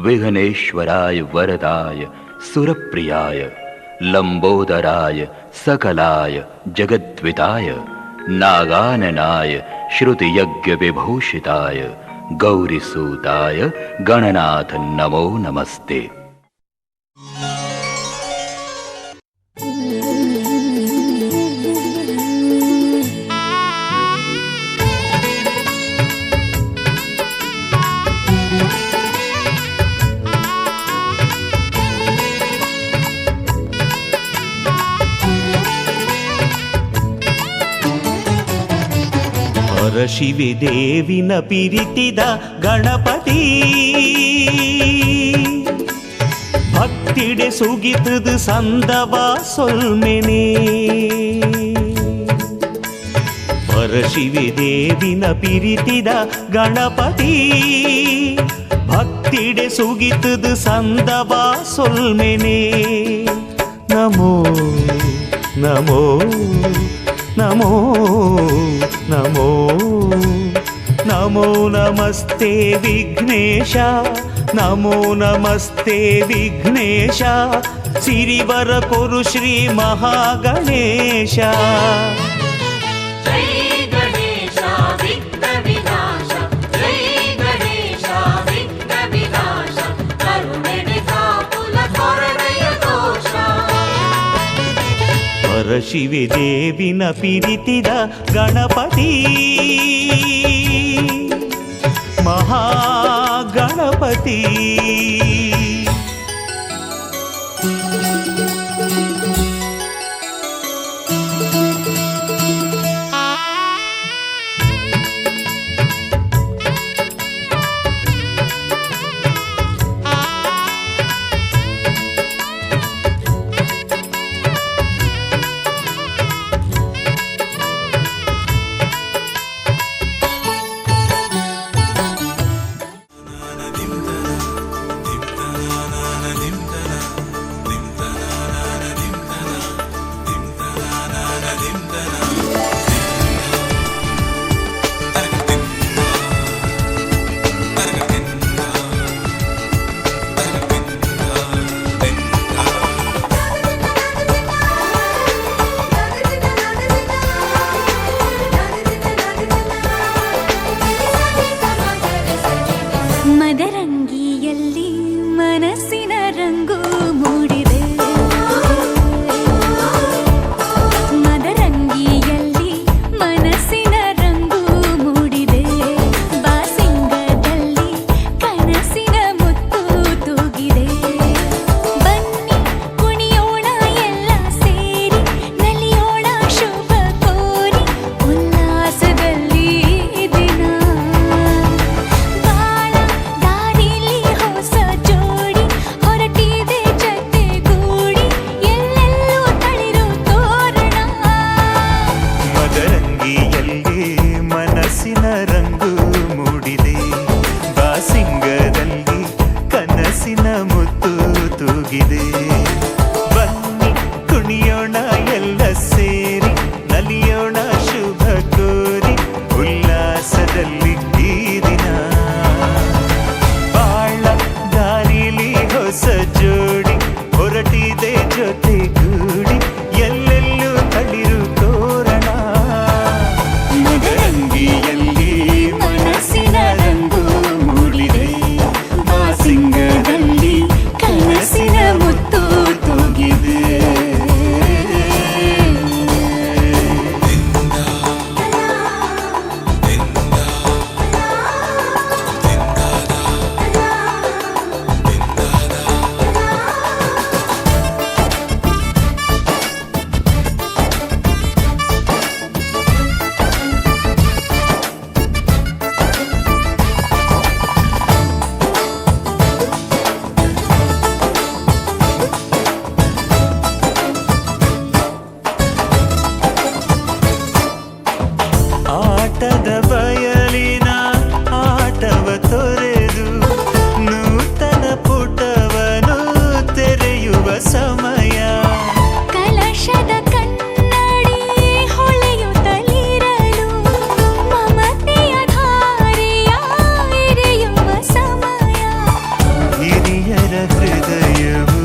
विघ्नेश्वराय वरदाय सुरप्रियाय लंबोदराय सकलाय जगद्विताय नागाननाय श्रुतियज्ञविभूषिताय गौरीसूताय गणनाथ नमो नमस्ते। ಶಿವೆ ದೇವಿನ ಪಿರಿತಿದ ಗಣಪತಿ ಭಕ್ತಿಡೆ ಸುಗಿತದು ಸಂದವ ಸೊಲ್ಮೆನೆ ಪರಶಿವೆ ದೇವಿನ ಪಿರಿತಿದ ಗಣಪತಿ ಭಕ್ತಿಡೆ ಸುಗಿತದು ಸಂದವ ಸೊಲ್ಮೆನೆ ನಮೋ ನಮೋ ನಮೋ ನಮೋ ನಮೋ ನಮಸ್ತೆ ವಿಘ್ನೇಶ ನಮೋ ನಮಸ್ತೆ ವಿಘ್ನೇಶ ಸಿರಿವರ ಕೊರು ಶ್ರೀ ಮಹಾಗಣೇಶ ಶಿವೆ ದೇವಿನ ಪಿರಿತಿದ ಗಣಪತಿ ಮಹಾಗಣಪತಿ ಭಯದ ಬಯಲಿನ ಆಟವ ತೊರೆದು ನೂತನ ಪುಟವನು ತೆರೆಯುವ ಸಮಯ. ಕಲಶದ ಕನ್ನಡಿ ಹೊಳೆಯುತ್ತಲಿರಲು ಮಮತೆಯ ಧಾರೆಯ ಎರೆಯುವ ಸಮಯ. ಹಿರಿಯರ ಹೃದಯವು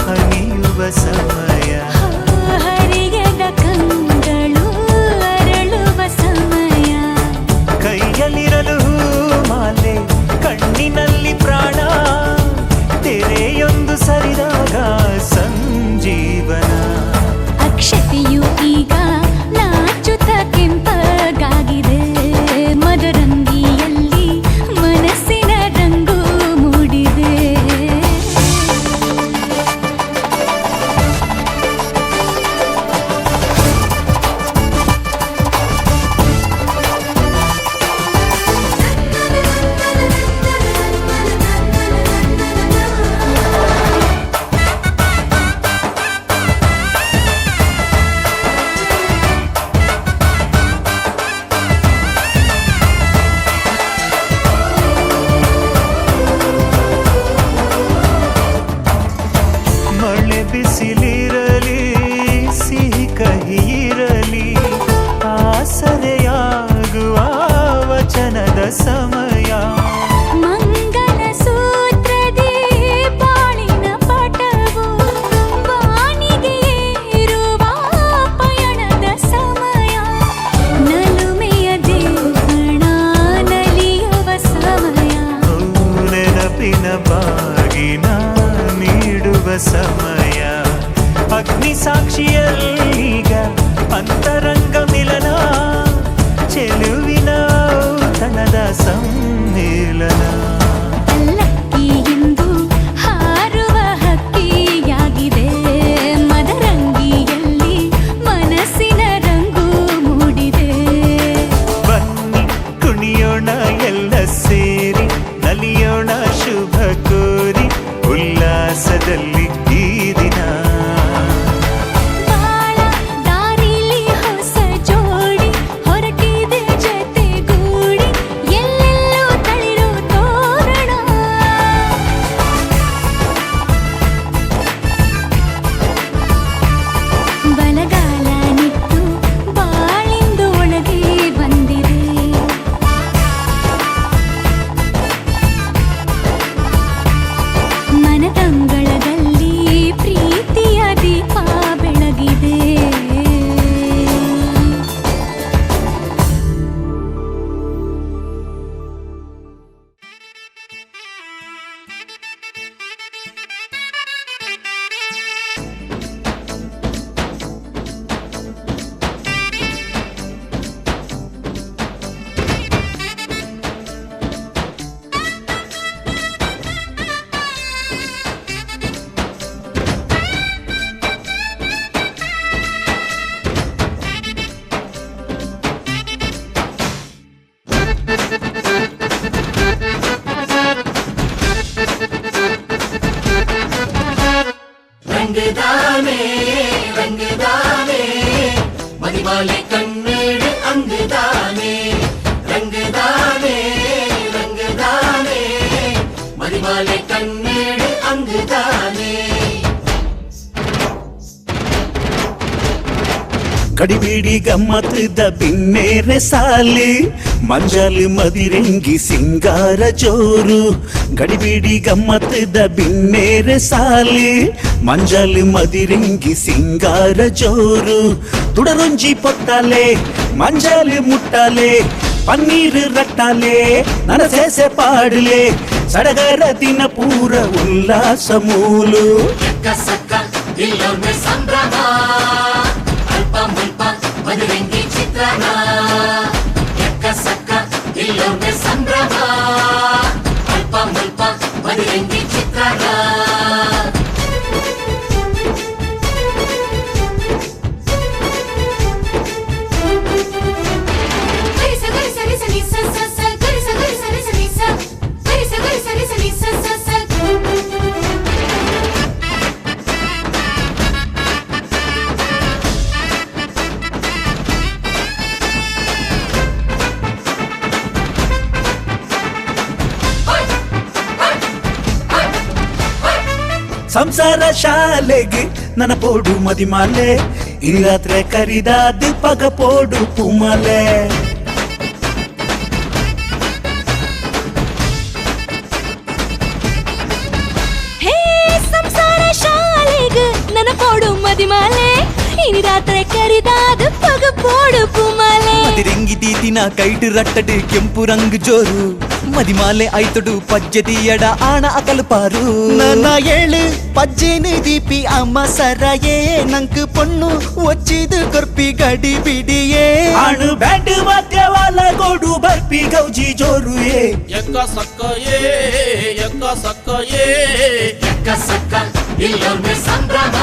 ಹನಿಯುವ ಸಮಯ. ಹರಿಯದ ಕಂಗಳು ಅರಳುವ ಸಮಯ. ಕೈಯಲ್ಲಿರಲು ಮಾಲೆ ಕಣ್ಣಿನಲ್ಲಿ ಪ್ರಾಣ ತೆರೆಯೊಂದು ಸರಿದಾಗ ಸಂಜೀವನ. ಅಕ್ಷತೆಯು ಈಗ ನಾಚುತ್ತ ಕೆಂಪಗಾಗಿದೆ. ಮದರಂಗಿಯಲ್ಲಿ ಮನಸ್ಸಿನ ರಂಗು ಮೂಡಿದೆ. ಮಳೆ ಬಿಸಿಲಿರಲಿ ಸಿಹಿ ಕಹಿ ಇರಲಿ ಆಸರೆಯಾಗುವ ವಚನದ ಸಮಯ. ಮಂಗಲ ಸೂತ್ರದಿ ಬಾಳಿನ ಪಟವು ಬಾನಿಗೆ ಏರುವ ಪಯಣದ ಸಮಯ. ನಲುಮೆಯ ದೇವಣ ನಲಿಯುವ ಸಮಯ. ನೆನಪಿನ ಬಾಗಿನ ನೀಡುವ ಸಮಯ. ಅಗ್ನಿ ಸಾಕ್ಷಿಯಲ್ಲೀಗ ಅಂತರಂಗ ಮಿಲನ. ಚೆಲುವಿನ ಔತಣದ ಸಮ್ಮಿಲನ. ಪಲ್ಲಕ್ಕಿ ಎಂದು ಹಾರುವ ಹಕ್ಕಿಯಾಗಿದೆ. ಮದರಂಗಿಯಲ್ಲಿ ಮನಸ್ಸಿನ ರಂಗು ಮೂಡಿದೆ. ಬನ್ನಿ ಕುಣಿಯೋಣ ಎಲ್ಲ ಸೇರಿ ನಲಿಯೋಣ ಶುಭ ಕೋರಿ ಉಲ್ಲಾಸದಲ್ಲಿ ಈ ದಿನ. ಬಾಳ ದಾರಿಲಿ ಹೊಸ ಜೋಡಿ ಹೊರಟಿದೆ ಜತೆಗೂಡಿ. ಎಲ್ಲೆಲ್ಲೂ ತಳಿರು ತೋರಣ. ಬಲಗಾಲ ನಿಟ್ಟು ಬಾಳಿಂದು ಒಳಗೆ ಬಂದಿದೆ. ಮನದಂಗಳದಲ್ಲಿ ಪ್ರೀತಿಯ ದೀಪ ಬೆಳಗಿದೆ. ரங்குதானே ரங்குதானே மதிமாலை கண்ணேடு அங்குதானே. ரங்குதானே ரங்குதானே மதிமாலை கண்ணேடு அங்குதானே. ಗಡಿಬಿಡಿ ಗಮ್ಮತ್ತದ ಬಿನ್ನೇರೆ ಸಾಲಿ ಮಂಜಾಲಿ ಮದಿರೆಂಗಿ ಸಿಂಗಾರ ಜೋರು. ಗಡಿಬಿಡಿ ಗಮ್ಮತ್ತದ ಬಿನ್ನೇರೆ ಸಾಲಿ ಮಂಜಾಲಿ ಮದಿರೆಂಗಿ ಸಿಂಗಾರ ಜೋರು. ದುಡರೊಂಜಿ పొట్టాలే ಮಂಜಾಲಿ ಮುಟ್ಟಾಲೆ ಪನ್ನೀರ್ ರಟ್ಟಾಲೆ ನನ ಸೇಸೆ ಪಾಡಲೆ ಸಡಗರ ದಿನ ಪೂರ ಉಲ್ಲಾಸ ಮೂಲು. ಎಕ್ಕಸಕ್ಕ ಇಲ್ಲೊಮ್ಮೆ ಸಂಭ್ರಮ ಅಲ್ಪ ಮುಲ್ಪ ಮದುವೆಂಗಿ ಚಿತ್ರಣ. ಎಕ್ಕಸಕ್ಕ ಇಲ್ಲೊಮ್ಮೆ ಸಂಭ್ರಮ ಅಲ್ಪ ಮುಲ್ಪ ಮದುವೆಂಗಿ ಚಿತ್ರಣ. ಸಂಸಾರ ಶಾಲೆಗೆ ನನ್ನ ಪೋಡು ಮದಿಮಾಲೆ ಈ ರಾತ್ರಿ ಕರಿದಾದ ಪಗ ಪೋಡು ಪುಮಲೆ ಹೇ ಸಂಸಾರ ಶಾಲೆಗೆ ನನ್ನ ಪೋಡು ಮದಿಮಾಲೆ ಇನಿ ರಾತ್ರಿ ಕರಿದಾದ ಪಗ ಪೋಡು ಪುಮಾಲೆ ಮದಿರೆಂಗಿ ದಿನ ಕೈಟ್ ರಟ್ಟಡು ಕೆಂಪು ರಂಗ್ ಜೋರು ಮದಿಮಾಲೆ ಐತಡು ಪಜ್ಜದಿಯಡ ಆಣ ಅಕಲ್ಪಾರು ನನ್ನ ಏಳು ಪಜ್ಜೆನು ದೀಪಿ ಅಮ್ಮ ಸರಯೇ ನಂಕ್ ಪೊಣ್ಣು ಒಚ್ಚಿದು ಕೊರ್ಪಿ ಗಡಿ ಬಿಡಿಯೇ ಆಣು ಬ್ಯಾಂಡ್ ವಾದ್ಯವಾಲ ಗೋಡು ಬರ್ಪಿ ಗೌಜಿ ಜೋರು ಎಕ್ಕ ಸಕ್ಕ ಎಕ್ಕ ಸಕ್ಕ ಎಕ್ಕ ಸಕ್ಕ ಇಲ್ಲೊಮ್ಮೆ ಸಂಭ್ರಮ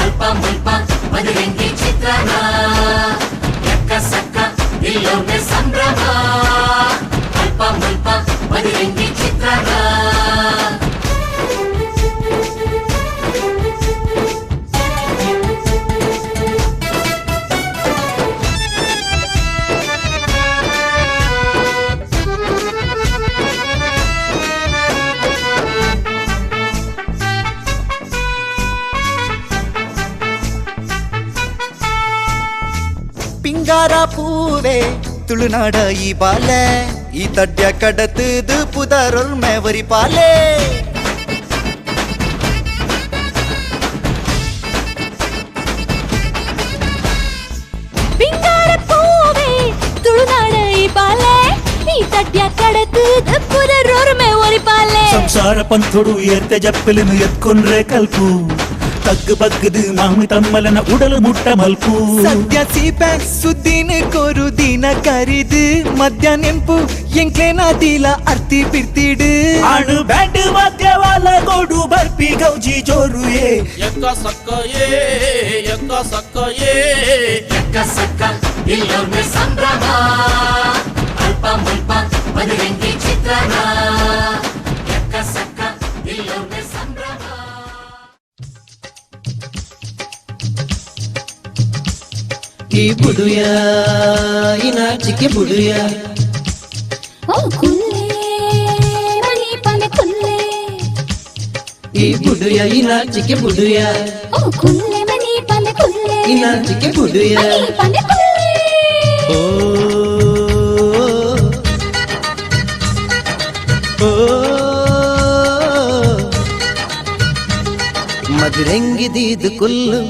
ಅಲ್ಪ ಮುಲ್ಪ ಮದುವೆಂಗಿ ಚಿತ್ರಣ ಎಕ್ಕ ಸಕ್ಕ ಇಲ್ಲೊಮ್ಮೆ ಸಂಭ್ರಮ ಅಲ್ಪ ಮುಲ್ಪ ಮದುವೆಂಗಿ ಚಿತ್ರಣ ಪಿಂಗಾರ ಪೂವೆ ತುಳುನಾಡ ಈ ಬಾಲೆ ಈ ತಡ್ಯ ಕಡತದು ಪುದರೊರ್ ಮೇವರಿ ಪಾಲೆ ಪಿಂಗಾರ ಪೂವೆ ತುಳುನಾಡ ಈ ಬಾಲೆ ಈ ತಡ್ಯ ಕಡತು ದಪ್ಪುದ ರೋರ್ಮೆ ಒರಿ ಪಾಲೆ ಸಂಸಾರ ಪಂಥೊಡು ಏರ್ತೆ ಜಪ್ಪಲಿನ ಎತ್ಕೊಂಡ್ರೆ ಕಲ್ಪು ತಗ್ಗು ಬಗ್ಗದು ಮಾಮಿ ತಮ್ಮಲನ ಉಡಲು ಮುಟ್ಟ ಮಲ್ಪು ಸದ್ಯ ಸೀಪೆ ಸುದ್ದಿನ ಕೋರು ದಿನ ಕರಿದು ಮಧ್ಯ ನೆಂಪು ಎಂಕ್ಲೇನ ದಿಲ ಅರ್ತಿ ಬಿರ್ತಿಡು ಆಣು ಬ್ಯಾಂಡ್ ವಾದ್ಯವಾಲ ಗೋಡು ಬರ್ಪಿ ಗೌಜಿ ಜೋರು ಎಕ್ಕ ಸಕ್ಕ ಎಕ್ಕ ಸಕ್ಕ ಎಕ್ಕ ಸಕ್ಕ ಇಲ್ಲೊಮ್ಮೆ ಸಂಭ್ರಮ ಅಲ್ಪ ಮುಲ್ಪ ಮದುವೆಂಗಿ ಚಿತ್ರಣ ಎಕ್ಕ ಸಕ್ಕ ಇಲ್ಲೊಮ್ಮೆ ಸಂಭ್ರಮ ಈ ಬುಡುಯ ಈ ನಾಚಿಕೆ ಬುಡುಯ ಓ ಕುಲ್ಲೆ ಮನಿ ಪಂದೆ ಕುಲ್ಲೆ ಈ ಬುಡುಯ ಈ ನಾಚಿಕೆ ಬುಡುಯ ಓ ಕುಲ್ಲೆ ಮನಿ ಪಂದೆ ಕುಲ್ಲೆ ಈ ನಾಚಿಕೆ ಬುಡುಯ ಮನಿ ಪಂದೆ ಕುಲ್ಲೆ ಓ ಓ ಮಧುರೆಂಗಿದೀದು ಕುಲ್ಲು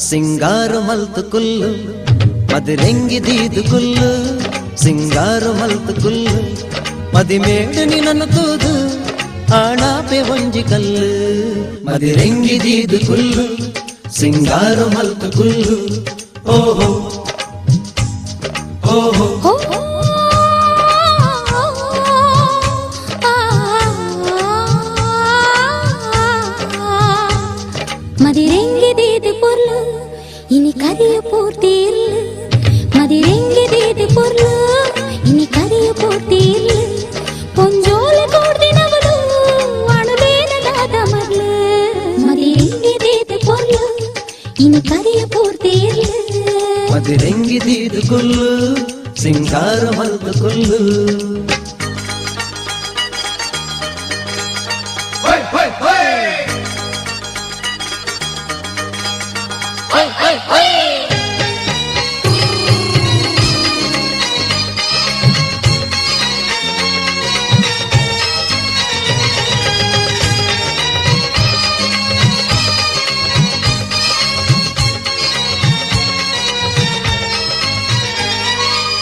ಸಿಂಗಾರು ಮಲ್ತು ಕುಲ್ಲು ಮಧುರೆಂಗಿದೀದು ಕುಲ್ಲು ಸಿಂಗಾರು ಮಲ್ತು ಕುಲ್ಲು ಮದಿಮೇಡು ನಿನನ್ನು ತೂದು ಆಣಾಪೆ ಒಂಜಿ ಕಲ್ಲು ಮದಿರೆಂಗಿದೀದು ಕುಲ್ಲು ಸಿಂಗಾರು ಮಲ್ತು ಕುಲ್ಲು ಓಹೋ ಓಹೋ ಓ ಮದಿರೆಂಗಿದೀದು ಪೊರ್ಲು ಇನಿ ಕರಿಯ ಪೂರ್ತಿ ಇಲ್ಲ ಮದಿರೆಂಗಿದೀದು ಪೊರ್ಲು ಇನಿ ಕರಿಯ ಪೂರ್ತಿ ಇಲ್ಲ ಪೊಂಜೋಲ ಕೋಡ್ದಿನವಳು ಅಣುಲೇನದಾದ ಮರ್ಲು ಮದಿರೆಂಗಿದೀದು ಪೊರ್ಲು ಇನಿ ಕರಿಯ ಪೂರ್ತಿ ಇಲ್ಲ ಮದಿರೆಂಗಿದೀದು ಕುಲ್ಲು ಸಿಂಗಾರು ಮಲ್ತು ಕುಲ್ಲು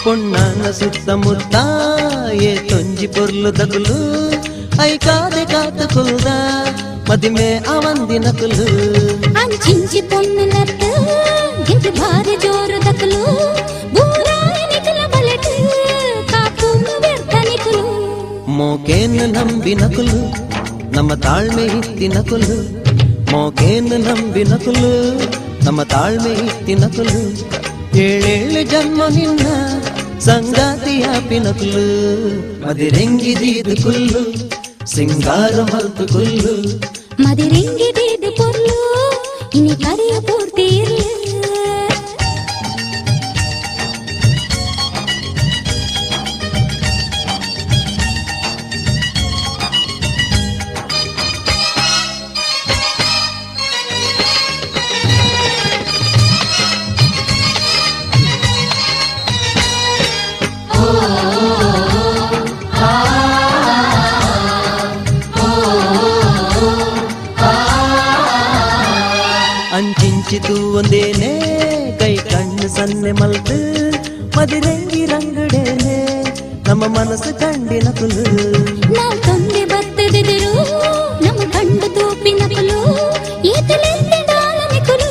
పొన్నాన సుత్తముత్త ఏ తొంజి పొర్లు తగులు ఐ కాదే కాతుకుల్దా మదిమే అవందినకులు అంచించి పొన్నులట్టు ఇంటి భారీ జోరు దక్కులు బూరాయనికుల బలటు కాపును వ్యర్థనికులు మోకేను ನಂಬಿನಕುಲು ನಮ್ಮ ತಾಳ್ಮೆ ಇತ್ತಿನಕುಲು ಮೋಕೇನು ನಂಬಿನಕುಲು ನಮ್ಮ ತಾಳ್ಮೆ ಇತ್ತಿನಕುಲು ಏಳೇಳು ಜನ್ಮ ನಿನ್ನ ಸಂಗಾತಿಯ ಪಿನಕುಲು ಮದಿರೆಂಗಿದೀದು ಕುಲ್ಲು ಸಿಂಗಾರ ಮಲ್ತು ಕುಲ್ಲು ಮದಿರೆಂಗಿದೀದು ಪೊರ್ಲು ಇನಿ ಕರಿಯ ಪೂರ್ತಿ ಇಲ್ಲ ಇದು ಒಂದೇನೆ ಕೈ ಕಣ್ಣು ಸನ್ನೆ ಮಲ್ತು ಮದಿರಂಗಿ ರಂಗಡೇನೆ ನಮ್ಮ ಮನಸ್ಸು ಕಂಡಿನ ಕುಲು ನಾವು ತೊಂದೆ ಬರ್ತದಿರು ನಮ್ಮ ಕಂಡು ತೂಪಿನ ಕುಲು ಈತಲೆಂದೆ ಡಾಲನೆ ಕುಲು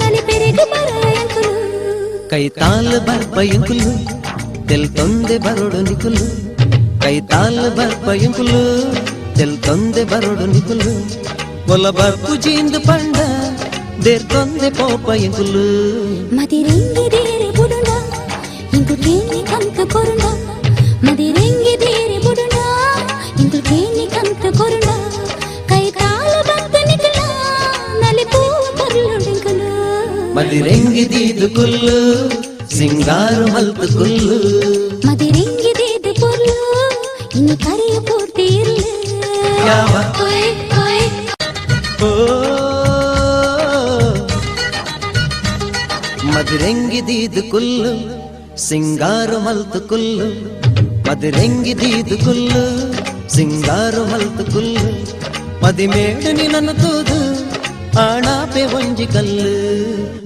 ನಲಿ ಬೆರೆದು ಬರಯಂಕುಲು ಕೈ ತಾಲ್ ಬರ್ಪಯುಂಕುಲು ತೆಲ್ ತೊಂದೆ ಬರೋಡು ನಿಕುಲು ಕೈ ತಾಲ್ ಬರ್ಪಯುಂಕುಲು ತೆಲ್ ತೊಂದೆ ಬರೋಡು ನಿಕುಲು ಒಲ ಬರ್ಪು ಜೀಂದು ಪಂಡ ದೇರ್ ತೊಂದೆ ಪೋಪಯುಂಕುಲು ಮದಿರೆಂಗಿ ದೇರೆ ಬುಡುಂಡ ಇಂದು ಕೇನಿ ಕಂತ ಕೊರುಂಡ ಮದಿರೆಂಗಿ ದೇರೆ ಬುಡುಂಡ ಇಂದು ಕೇನಿ ಕಂತ ಕೊರುಂಡ ಕೈ ಕಾಲ ಬಂತ ನಿಕಲ ನಲಿ ಪೂ ಪರ್ಲುಂಡಿಂಕಲು ಮದಿರೆಂಗಿ ದೀದು ಕುಲ್ಲು ಸಿಂಗಾರು ಮಲ್ತು ಕುಲ್ಲು ಮದಿರೆಂಗಿ ದೇದು ಪೊರ್ಲು ಇನ್ನು ಕರೆಯ ಪೂರ್ತಿ ಇರ್ಲು ಯಾವ ಓಯ್ ಓಯ್ ಓ ಮದಿರೆಂಗಿ ದೀದು ಕುಲ್ಲು ಸಿಂಗಾರು ಮಲ್ತು ಕುಲ್ಲು ಮದಿರೆಂಗಿ ದೀದು ಕುಲ್ಲು ಸಿಂಗಾರು ಮಲ್ತು ಕುಲ್ಲು ಮದಿಮೇಡು ನಿನ್ನನ್ನು ತೂದು ಆಣಾಪೆ ಒಂಜಿ ಕಲ್ಲು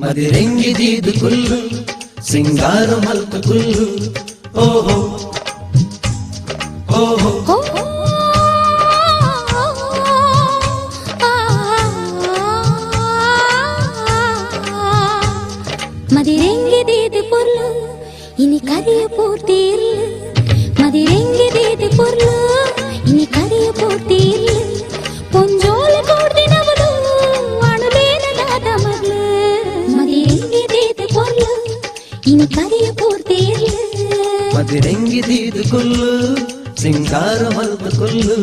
ಮದಿರೆಂಗಿ ದೀದು ಕುಲ್ಲು ಸಿಂಗಾರು ಮಲ್ತು ಕುಲ್ಲು ಓಹೋ ಓಹೋ ಮದಿರೆಂಗಿ ದೇದು ಪೊರ್ಲು ಇನಿ ಕರೆಯ ಪೂರ್ತಿ ಇರ್ಲು ಮದಿರೆಂಗಿ ದೇದು ಪೊರ್ಲು ಇನಿ ಕರೆಯ ಪೂರ್ತಿ ಇರ್ಲು ಪೊಂಜೋಲ ಕೋಡ್ದಿನವಳು ಅಣುಲೇನ ದಾದ ಮರ್ಲು ಮದಿರೆಂಗಿ ದೇದು ಪೊರ್ಲು ಇನಿ ಕರೆಯ ಪೂರ್ತಿ ಇರ್ಲು ಮದಿರೆಂಗಿ ದೀದು ಕುಲ್ಲು ಸಿಂಗಾರು ಮಲ್ತು ಕುಲ್ಲು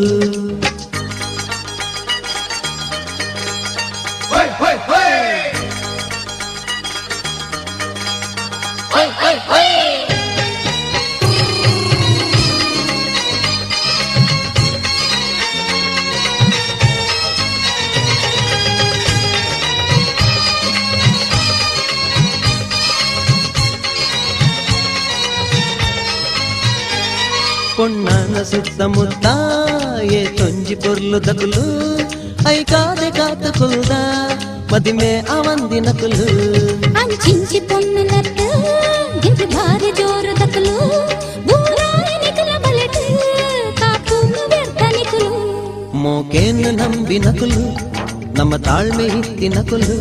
పొన్నాన సుత్తముత్త ఏ తొంజి పొర్లు దకులు ఐ కాదే కాతకుల్ద మదిమే అవందిన కులు అంచించి పొన్ను నట్టు గింజి భారీ జోరు దక్కులు బూరాయి నికుల బలెట్ కాపును వ్యర్థనికులు మోకేను ನಂಬಿನ ಕುಲು ನಮ್ಮ ತಾಳ್ಮೆ ಇತ್ತಿನ ಕುಲು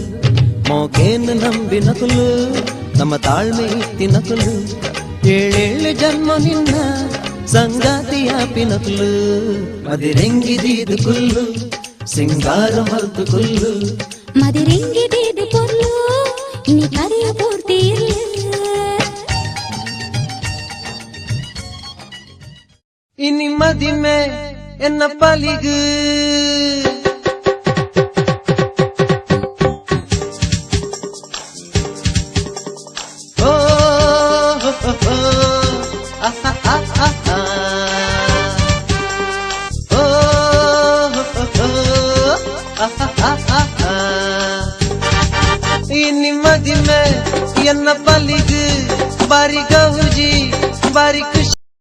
ಮೋಕೇನು ನಂಬಿನ ಕುಲು ನಮ್ಮ ತಾಳ್ಮೆ ಇತ್ತಿನ ಕುಲು ಏಳೇಳು ಜನ್ಮ ನಿನ್ನ ಸಂಗಾತಿಯ ಪಿನಕುಲು ಮದಿರೆಂಗಿ ದೀದು ಕುಲ್ಲು ಸಿಂಗಾರು ಮಲ್ತು ಕುಲ್ಲು ಮದಿರೆಂಗಿ ದೇದು ಪೊರ್ಲು ಇನಿ ಕರೆಯ ಪೂರ್ತಿ ಇರ್ಲು ಇನಿ ಮದಿಮೆ ಎನ್ನ ಪಾಲಿಗು ಓ ನಿಮ್ಮದಿಮೆ ಎನ್ನ ಪಲಿಗು ಬಾರಿ ಗೌಜಿ ಬಾರಿ ಖುಷಿ